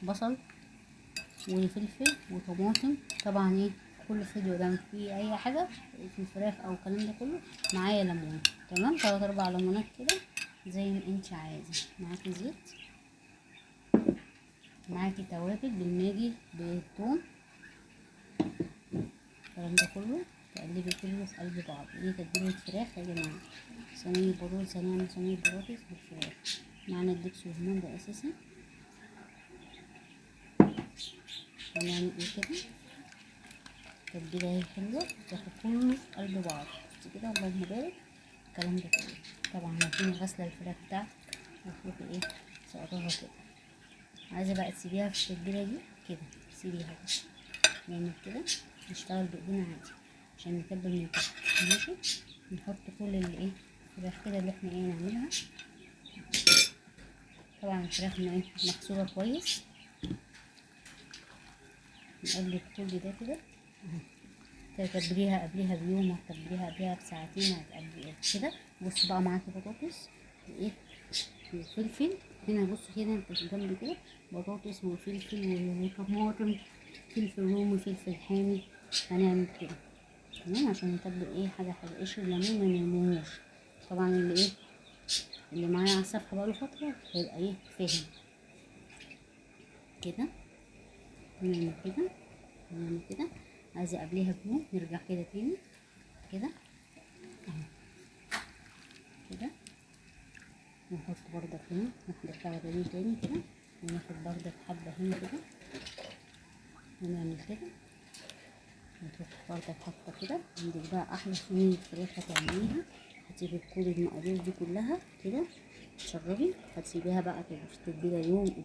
بصل وفلفل وطماطم. طبعا ايه كل فيديو ده فيه اي حاجه في الفراخ او الكلام ده كله. معايا ليمون، تمام، 3-4 ليمونات كده زي ما انت عايزه. معاكي زيت، معاكي توابل بالماجي بالثوم، الكلام ده كله تقلبي كله في قلب بعض. دي تتبيله فراخ يا جماعه، صينيه بطاطس، هنعمل صينيه بطاطس بالفراخ. معانا الدبس والرمان ده اساسي. هنعمل ايه كده؟ التتبيله اهي حلوه، تاخد كله في قلب بعض. بصي كده، اللهم بارك. الكلام ده كله طبعا هتكوني غاسله الفراخ بتاعتك وتروحي ايه سقطها كده. عايزه بقى تسيبيها في التتبيله دي كده، سيبيها بس نعمل كده، نشتغل بايدينا عادي عشان نتبل من تحت. ماشي، نحط كل اللي ايه الفراخ كده اللي احنا ايه نعملها. طبعا الفراخ ايه مغسوله كويس. نقلب كل ده كده اهو. تتبليها قبليها بيوم، هتتبليها قبليها بساعتين، هتقلبي كده. بصوا بقى معاكي بطاطس ايه وفلفل. هنا بصوا هنا جنبي كده بطاطس وفلفل وطماطم، فلفل رومي، فلفل حامي. هنعمل كده تمام عشان نتبل ايه حاجه حاجه. قشر الليمون ما نرموش. طبعا اللي ايه اللي معايا على الصفحه بقاله فتره هيبقى ايه فاهم كده. نعمل كده، نعمل كده. عايزه قبليها بيوم نرجع كده تاني كده اهو كده. نحط بردك هنا، ناخد الكعبة دي تاني كده، وناخد بردك حبة هنا كده، ونعمل كده. نحط بردك حبة كده. عندك بقى أحلى صينية فراخ هتعمليها. هتسيبي كل المقادير دي كلها كده، تشربي، هتسيبيها بقى في التتبيلة يوم